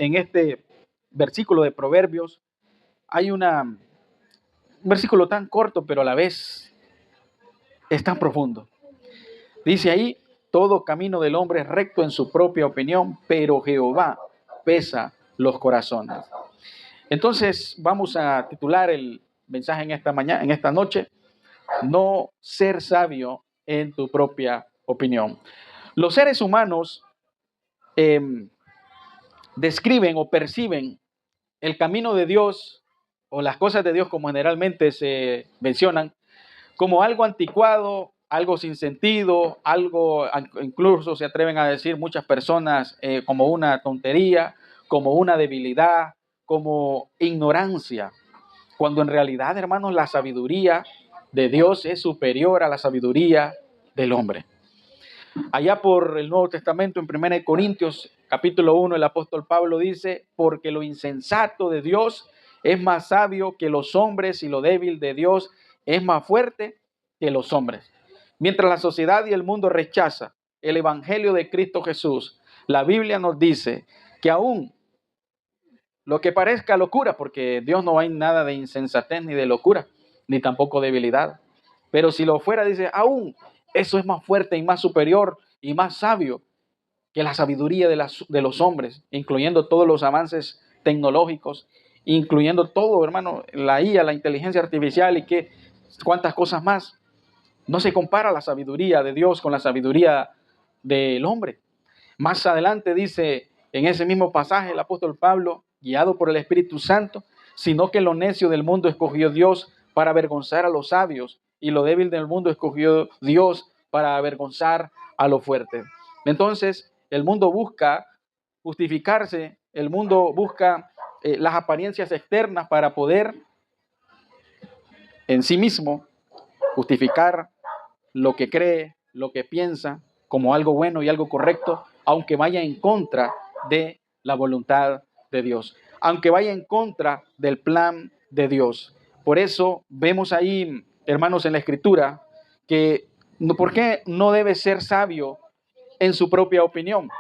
en este versículo de Proverbios hay un versículo tan corto, pero a la vez es tan profundo. Dice ahí, todo camino del hombre es recto en su propia opinión, pero Jehová pesa los corazones. Entonces vamos a titular el mensaje en esta mañana, en esta noche, no ser sabio en tu propia opinión. Los seres humanos describen o perciben el camino de Dios o las cosas de Dios, como generalmente se mencionan, como algo anticuado, algo sin sentido, algo, incluso se atreven a decir muchas personas, como una tontería, como una debilidad, como ignorancia, cuando en realidad, hermanos, la sabiduría de Dios es superior a la sabiduría del hombre. Allá por el Nuevo Testamento, en 1 Corintios, capítulo 1, el apóstol Pablo dice, porque lo insensato de Dios es más sabio que los hombres y lo débil de Dios es más fuerte que los hombres. Mientras la sociedad y el mundo rechaza el evangelio de Cristo Jesús, la Biblia nos dice que aún lo que parezca locura, porque Dios no hay nada de insensatez ni de locura, ni tampoco debilidad. Pero si lo fuera, dice, aún eso es más fuerte y más superior y más sabio que la sabiduría de los hombres, incluyendo todos los avances tecnológicos, incluyendo todo, hermano, la IA, la inteligencia artificial y cuántas cosas más. No se compara la sabiduría de Dios con la sabiduría del hombre. Más adelante dice en ese mismo pasaje el apóstol Pablo, guiado por el Espíritu Santo, sino que lo necio del mundo escogió Dios para avergonzar a los sabios y lo débil del mundo escogió Dios para avergonzar a los fuertes. Entonces, el mundo busca justificarse, el mundo busca las apariencias externas para poder en sí mismo justificar lo que cree, lo que piensa como algo bueno y algo correcto, aunque vaya en contra de la voluntad de Dios, aunque vaya en contra del plan de Dios. Por eso vemos ahí, hermanos, en la Escritura, que ¿por qué no debe ser sabio en su propia opinión?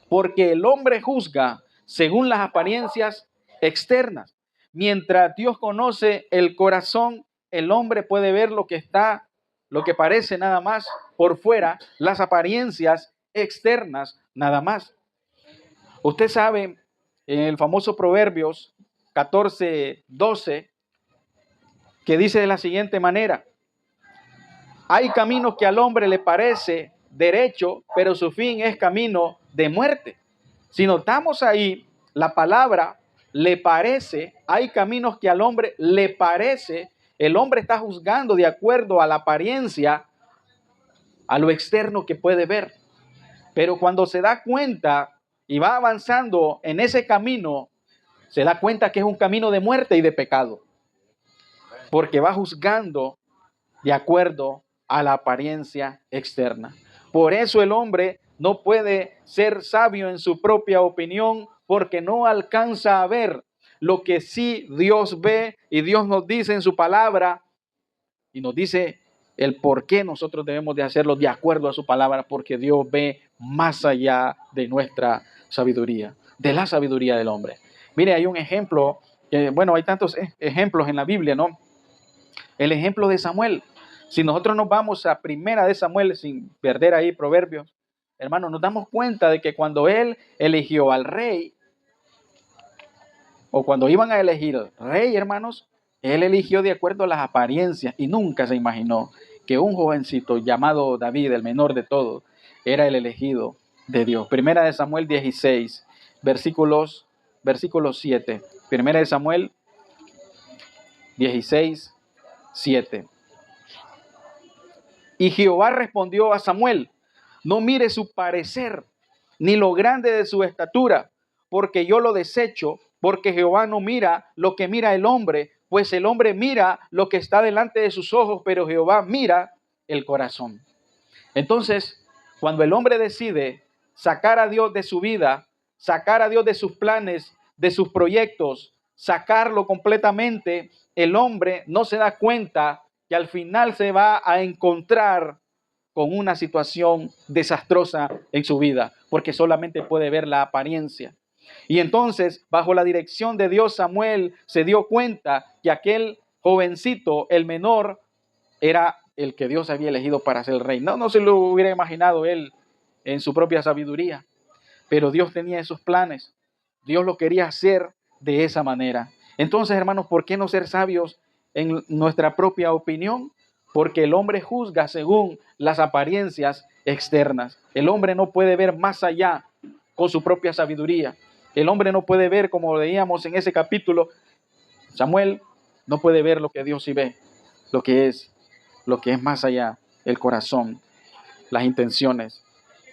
Porque el hombre juzga según las apariencias externas. Mientras Dios conoce el corazón, el hombre puede ver lo que parece nada más por fuera, las apariencias externas nada más. Usted sabe, en el famoso Proverbios 14:12, que dice de la siguiente manera, hay caminos que al hombre le parece derecho, pero su fin es camino de muerte. Si notamos ahí la palabra le parece, hay caminos que al hombre le parece, el hombre está juzgando de acuerdo a la apariencia, a lo externo que puede ver. Pero cuando se da cuenta y va avanzando en ese camino, se da cuenta que es un camino de muerte y de pecado. Porque va juzgando de acuerdo a la apariencia externa. Por eso el hombre no puede ser sabio en su propia opinión, porque no alcanza a ver lo que sí Dios ve, y Dios nos dice en su palabra, y nos dice el por qué nosotros debemos de hacerlo de acuerdo a su palabra, porque Dios ve más allá de nuestra sabiduría, de la sabiduría del hombre. Mire, hay un ejemplo, hay tantos ejemplos en la Biblia, ¿no? El ejemplo de Samuel. Si nosotros nos vamos a Primera de Samuel, sin perder ahí Proverbios, hermanos, nos damos cuenta de que cuando él eligió al rey, o cuando iban a elegir al rey, hermanos, él eligió de acuerdo a las apariencias y nunca se imaginó que un jovencito llamado David, el menor de todos, era el elegido de Dios. Primera de Samuel 16, versículos 7. Primera de Samuel 16, 7. Y Jehová respondió a Samuel, no mire su parecer, ni lo grande de su estatura, porque yo lo desecho, porque Jehová no mira lo que mira el hombre, pues el hombre mira lo que está delante de sus ojos, pero Jehová mira el corazón. Entonces, cuando el hombre decide sacar a Dios de su vida, sacar a Dios de sus planes, de sus proyectos, sacarlo completamente, el hombre no se da cuenta que al final se va a encontrar con una situación desastrosa en su vida, porque solamente puede ver la apariencia. Y entonces, bajo la dirección de Dios, Samuel se dio cuenta que aquel jovencito, el menor, era el que Dios había elegido para ser el rey. No se lo hubiera imaginado él en su propia sabiduría, pero Dios tenía esos planes. Dios lo quería hacer de esa manera. Entonces, hermanos, ¿por qué no ser sabios en nuestra propia opinión? Porque el hombre juzga según las apariencias externas. El hombre no puede ver más allá con su propia sabiduría. El hombre no puede ver, como leíamos en ese capítulo, Samuel no puede ver lo que Dios sí ve, lo que es más allá, el corazón, las intenciones.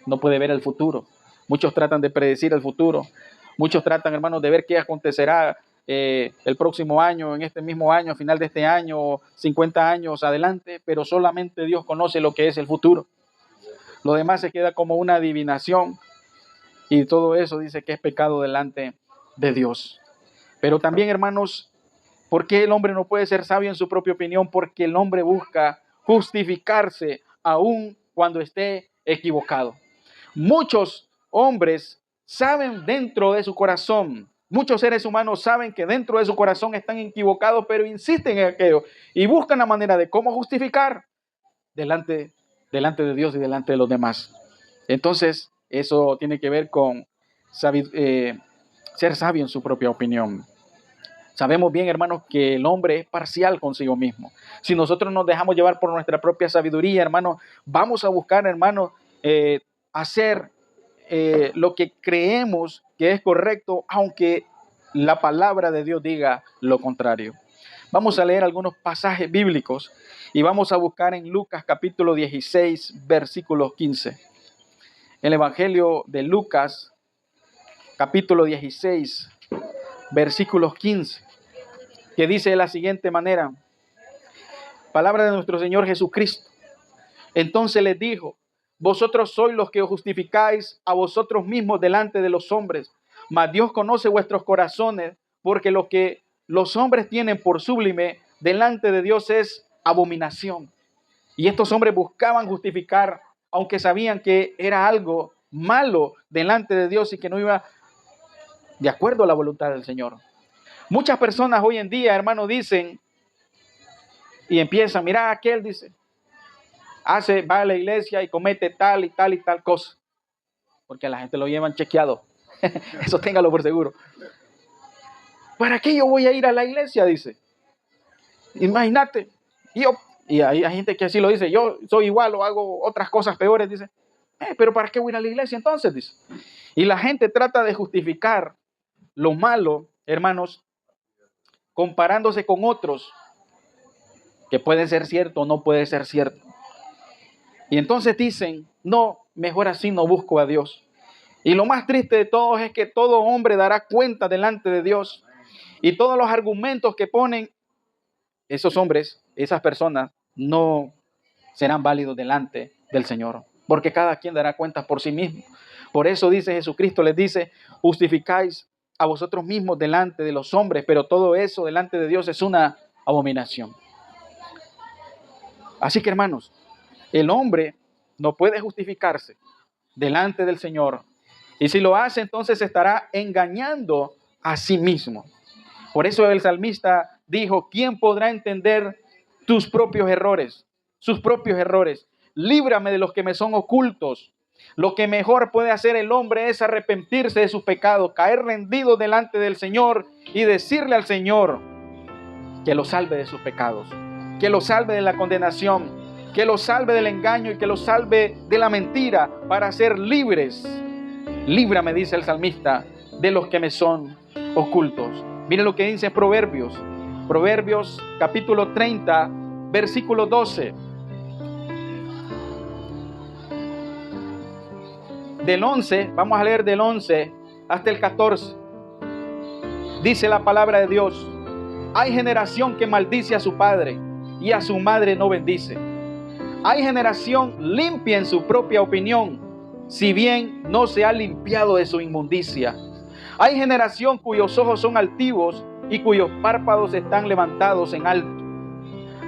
No puede ver el futuro. Muchos tratan de predecir el futuro. Muchos tratan, hermanos, de ver qué acontecerá el próximo año, en este mismo año, a final de este año, 50 años adelante, pero solamente Dios conoce lo que es el futuro. Lo demás se queda como una adivinación y todo eso dice que es pecado delante de Dios. Pero también, hermanos, ¿por qué el hombre no puede ser sabio en su propia opinión? Porque el hombre busca justificarse aún cuando esté equivocado. Muchos hombres saben dentro de su corazón, muchos seres humanos saben que dentro de su corazón están equivocados, pero insisten en aquello y buscan la manera de cómo justificar delante de Dios y delante de los demás. Entonces, eso tiene que ver con ser sabio en su propia opinión. Sabemos bien, hermanos, que el hombre es parcial consigo mismo. Si nosotros nos dejamos llevar por nuestra propia sabiduría, hermanos, vamos a buscar, hermanos, hacer lo que creemos que es correcto, aunque la palabra de Dios diga lo contrario. Vamos a leer algunos pasajes bíblicos y vamos a buscar en Lucas capítulo 16, versículos 15. El Evangelio de Lucas, capítulo 16, versículos 15, que dice de la siguiente manera, palabra de nuestro Señor Jesucristo. Entonces les dijo, vosotros sois los que os justificáis a vosotros mismos delante de los hombres, mas Dios conoce vuestros corazones, porque lo que los hombres tienen por sublime delante de Dios es abominación. Y estos hombres buscaban justificar, aunque sabían que era algo malo delante de Dios y que no iba de acuerdo a la voluntad del Señor. Muchas personas hoy en día, hermanos, dicen y empiezan, mira, aquel dice, va a la iglesia y comete tal y tal y tal cosa, porque a la gente lo llevan chequeado. Eso téngalo por seguro. ¿Para qué yo voy a ir a la iglesia? Dice. Imagínate. Y hay gente que así lo dice, yo soy igual o hago otras cosas peores, dice. Pero ¿para qué voy a ir a la iglesia entonces? Dice. Y la gente trata de justificar lo malo, hermanos, comparándose con otros que pueden ser cierto o no puede ser cierto. Y entonces dicen, no, mejor así no busco a Dios. Y lo más triste de todo es que todo hombre dará cuenta delante de Dios. Y todos los argumentos que ponen esos hombres, esas personas, no serán válidos delante del Señor. Porque cada quien dará cuenta por sí mismo. Por eso dice Jesucristo, les dice, justificáis a vosotros mismos delante de los hombres, pero todo eso delante de Dios es una abominación. Así que, hermanos, el hombre no puede justificarse delante del Señor. Y si lo hace, entonces estará engañando a sí mismo. Por eso el salmista dijo, ¿quién podrá entender tus propios errores? Sus propios errores. Líbrame de los que me son ocultos. Lo que mejor puede hacer el hombre es arrepentirse de sus pecados, caer rendido delante del Señor y decirle al Señor que lo salve de sus pecados, que lo salve de la condenación, que lo salve del engaño y que lo salve de la mentira para ser libres. Líbrame, dice el salmista, de los que me son ocultos. Miren lo que dice Proverbios. Proverbios capítulo 30, versículo 12. Del 11, vamos a leer del 11 hasta el 14. Dice la palabra de Dios. Hay generación que maldice a su padre y a su madre no bendice. Hay generación limpia en su propia opinión, si bien no se ha limpiado de su inmundicia. Hay generación cuyos ojos son altivos y cuyos párpados están levantados en alto.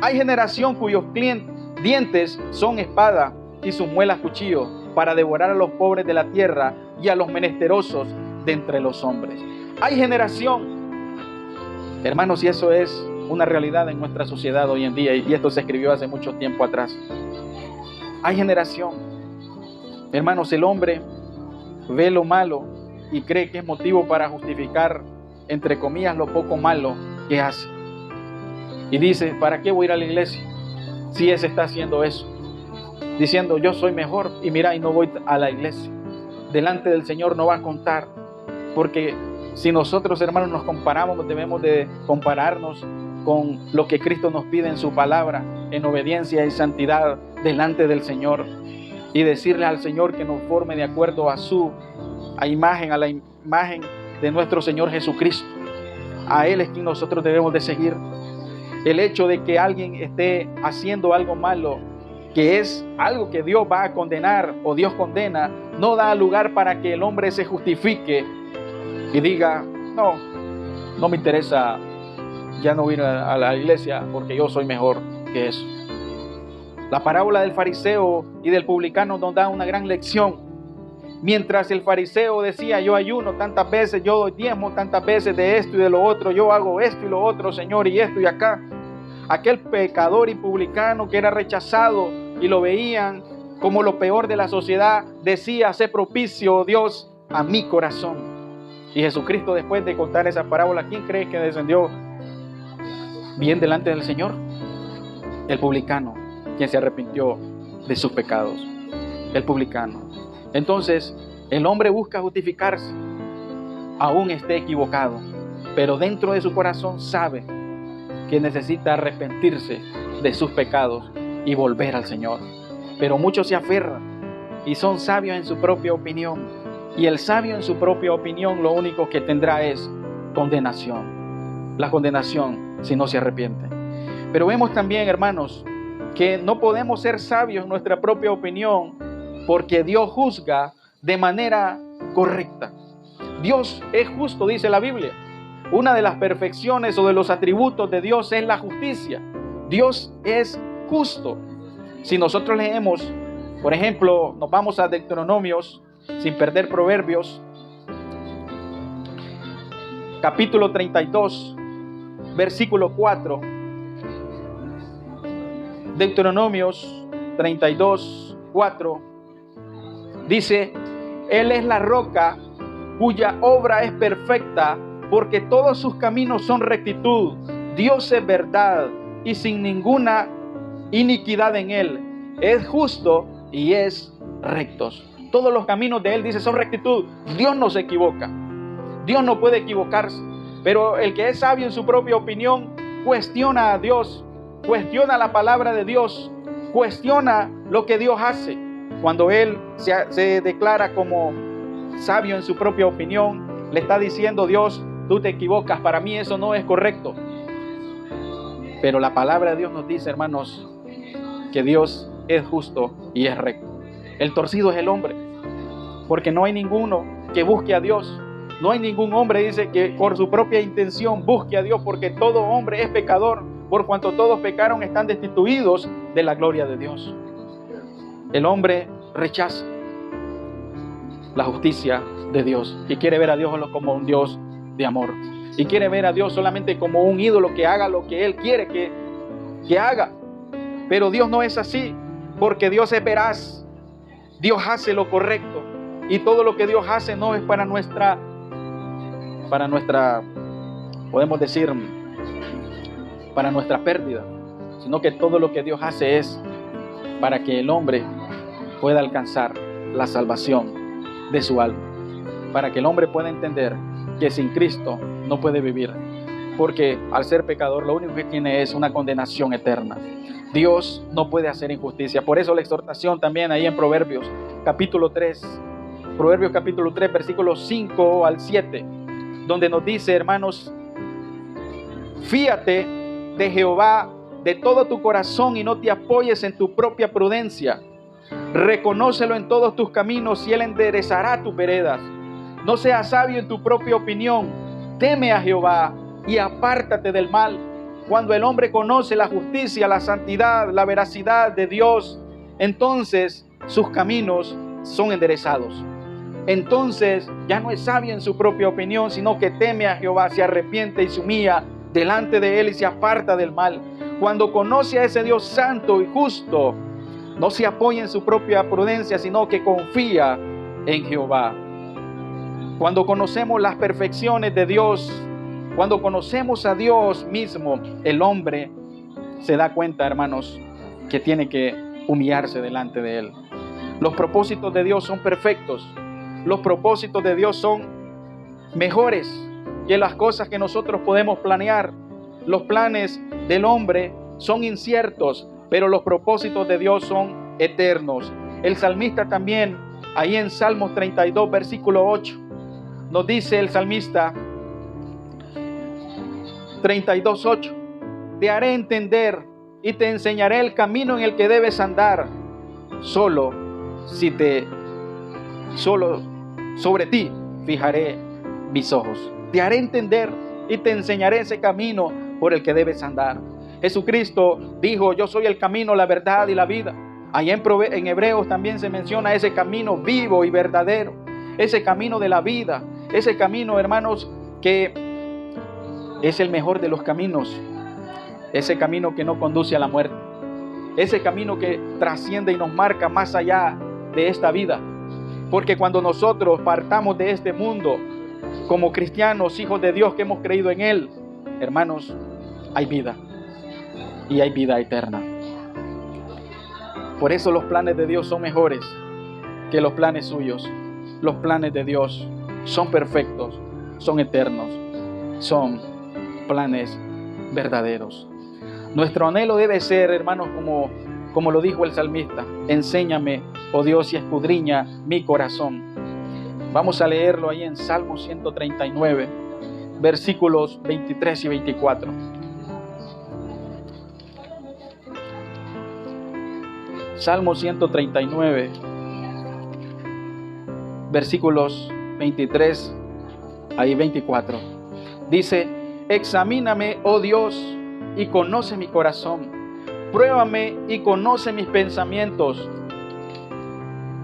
Hay generación cuyos dientes son espada y sus muelas cuchillo, para devorar a los pobres de la tierra y a los menesterosos de entre los hombres. Hay generación, hermanos, y eso es una realidad en nuestra sociedad hoy en día, y esto se escribió hace mucho tiempo atrás. Hay generación, hermanos, el hombre ve lo malo y cree que es motivo para justificar, entre comillas, lo poco malo que hace. Y dice, ¿para qué voy a ir a la iglesia si ese está haciendo eso? Diciendo, yo soy mejor, y mira, y no voy a la iglesia. Delante del Señor no va a contar, porque si nosotros, hermanos, nos comparamos, debemos de compararnos con lo que Cristo nos pide en su palabra, en obediencia y santidad delante del Señor, y decirle al Señor que nos forme de acuerdo a la imagen de nuestro Señor Jesucristo. A Él es quien nosotros debemos de seguir. El hecho de que alguien esté haciendo algo malo, que es algo que Dios va a condenar o Dios condena, no da lugar para que el hombre se justifique y diga, no me interesa, ya no ir a la iglesia porque yo soy mejor que eso. La parábola del fariseo y del publicano nos da una gran lección. Mientras el fariseo decía, yo ayuno tantas veces, yo doy diezmo tantas veces de esto y de lo otro, yo hago esto y lo otro, Señor, y esto y acá. Aquel pecador y publicano que era rechazado y lo veían como lo peor de la sociedad, decía, sé propicio, Dios, a mi corazón. Y Jesucristo, después de contar esa parábola, ¿quién cree que descendió bien delante del Señor? El publicano, quien se arrepintió de sus pecados. El publicano. Entonces, el hombre busca justificarse, aún esté equivocado, pero dentro de su corazón sabe que necesita arrepentirse de sus pecados y volver al Señor. Pero muchos se aferran y son sabios en su propia opinión. Y el sabio en su propia opinión lo único que tendrá es condenación. La condenación si no se arrepiente. Pero vemos también, hermanos, que no podemos ser sabios en nuestra propia opinión porque Dios juzga de manera correcta. Dios es justo, dice la Biblia. Una de las perfecciones o de los atributos de Dios es la justicia. Dios es justo. Si nosotros leemos, por ejemplo, nos vamos a Deuteronomios, sin perder Proverbios, capítulo 32, versículo 4. Deuteronomios 32, 4. Dice, Él es la roca cuya obra es perfecta, porque todos sus caminos son rectitud. Dios es verdad y sin ninguna iniquidad en Él. Es justo y es rectos. Todos los caminos de Él, dice, son rectitud. Dios no se equivoca. Dios no puede equivocarse. Pero el que es sabio en su propia opinión cuestiona a Dios, cuestiona la palabra de Dios, cuestiona lo que Dios hace. Cuando él se declara como sabio en su propia opinión, le está diciendo, Dios, tú te equivocas, para mí eso no es correcto. Pero la palabra de Dios nos dice, hermanos, que Dios es justo y es recto. El torcido es el hombre, porque no hay ninguno que busque a Dios. No hay ningún hombre, dice, que por su propia intención busque a Dios, porque todo hombre es pecador. Por cuanto todos pecaron, están destituidos de la gloria de Dios. El hombre rechaza la justicia de Dios y quiere ver a Dios como un Dios de amor. Y quiere ver a Dios solamente como un ídolo que haga lo que Él quiere que haga. Pero Dios no es así, porque Dios es veraz. Dios hace lo correcto. Y todo lo que Dios hace no es para nuestra, podemos decir, para nuestra pérdida, sino que todo lo que Dios hace es para que el hombre pueda alcanzar la salvación de su alma, para que el hombre pueda entender que sin Cristo no puede vivir, porque al ser pecador lo único que tiene es una condenación eterna. Dios no puede hacer injusticia. Por eso la exhortación también ahí en Proverbios capítulo 3, versículos 5 al 7, donde nos dice, hermanos, fíate de Jehová de todo tu corazón y no te apoyes en tu propia prudencia. Reconócelo en todos tus caminos y Él enderezará tus veredas. No seas sabio en tu propia opinión. Teme a Jehová y apártate del mal. Cuando el hombre conoce la justicia, la santidad, la veracidad de Dios, entonces sus caminos son enderezados. entonces ya no es sabio en su propia opinión, sino que teme a Jehová, se arrepiente y se humilla delante de él y se aparta del mal. Cuando conoce a ese Dios santo y justo, no se apoya en su propia prudencia, sino que confía en Jehová. Cuando conocemos las perfecciones de Dios, cuando conocemos a Dios mismo, el hombre se da cuenta, hermanos, que tiene que humillarse delante de Él. Los propósitos de Dios son perfectos. Los propósitos de Dios son mejores que las cosas que nosotros podemos planear. Los planes del hombre son inciertos, pero los propósitos de Dios son eternos. El salmista también, ahí en Salmos 32, versículo 8, nos dice el salmista 32:8, te haré entender y te enseñaré el camino en el que debes andar. Solo sobre ti fijaré mis ojos. Te haré entender y te enseñaré ese camino por el que debes andar. Jesucristo dijo, yo soy el camino, la verdad y la vida. Allá en Hebreos también se menciona ese camino vivo y verdadero, ese camino de la vida, ese camino, hermanos, que es el mejor de los caminos, ese camino que no conduce a la muerte, ese camino que trasciende y nos marca más allá de esta vida. Porque cuando nosotros partamos de este mundo como cristianos, hijos de Dios que hemos creído en Él, hermanos, hay vida y hay vida eterna. Por eso los planes de Dios son mejores que los planes suyos. Los planes de Dios son perfectos, son eternos, son planes verdaderos. Nuestro anhelo debe ser, hermanos, como lo dijo el salmista, enséñame, oh Dios, y escudriña mi corazón. Vamos a leerlo ahí en Salmo 139, versículos 23 y 24. Salmo 139, versículos 23 ahí 24. Dice, examíname, oh Dios, y conoce mi corazón. Pruébame y conoce mis pensamientos.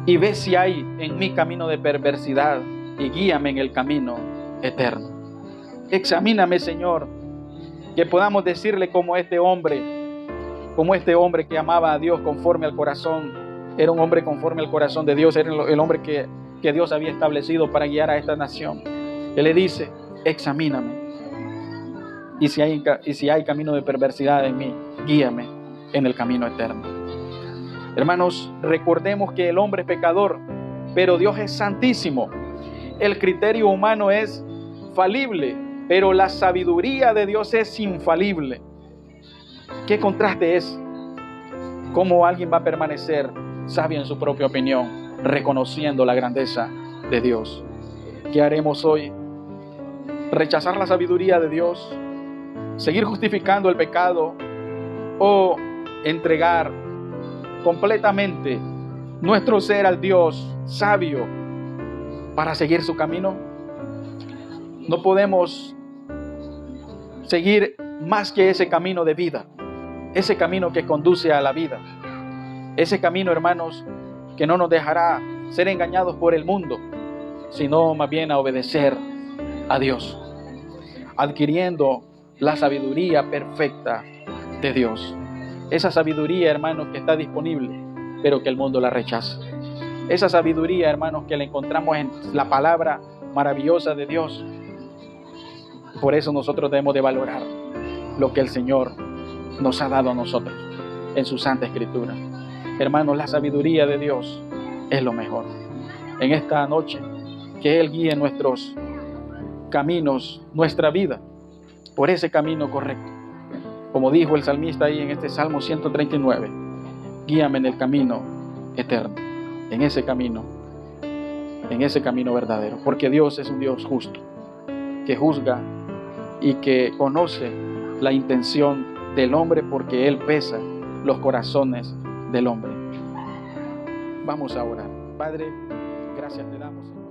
Y ve si hay en mí camino de perversidad y guíame en el camino eterno. Examíname, Señor, que podamos decirle como este hombre que amaba a Dios conforme al corazón. Era un hombre conforme al corazón de Dios, era el hombre que Dios había establecido para guiar a esta nación. Él le dice, examíname. Y si hay camino de perversidad en mí, guíame en el camino eterno. Hermanos, recordemos que el hombre es pecador, pero Dios es santísimo. El criterio humano es falible, pero la sabiduría de Dios es infalible. ¿Qué contraste es? ¿Cómo alguien va a permanecer sabio en su propia opinión, reconociendo la grandeza de Dios? ¿Qué haremos hoy? ¿Rechazar la sabiduría de Dios? ¿Seguir justificando el pecado? ¿O entregar completamente nuestro ser al Dios sabio para seguir su camino? No podemos seguir más que ese camino de vida, ese camino que conduce a la vida, ese camino, hermanos, que no nos dejará ser engañados por el mundo, sino más bien a obedecer a Dios, adquiriendo la sabiduría perfecta de Dios. Esa sabiduría, hermanos, que está disponible, pero que el mundo la rechaza. Esa sabiduría, hermanos, que la encontramos en la palabra maravillosa de Dios. Por eso nosotros debemos de valorar lo que el Señor nos ha dado a nosotros en su Santa Escritura. Hermanos, la sabiduría de Dios es lo mejor. En esta noche, que Él guíe nuestros caminos, nuestra vida, por ese camino correcto. Como dijo el salmista ahí en este Salmo 139, guíame en el camino eterno, en ese camino verdadero, porque Dios es un Dios justo, que juzga y que conoce la intención del hombre, porque Él pesa los corazones del hombre. Vamos a orar. Padre, gracias te damos, Señor.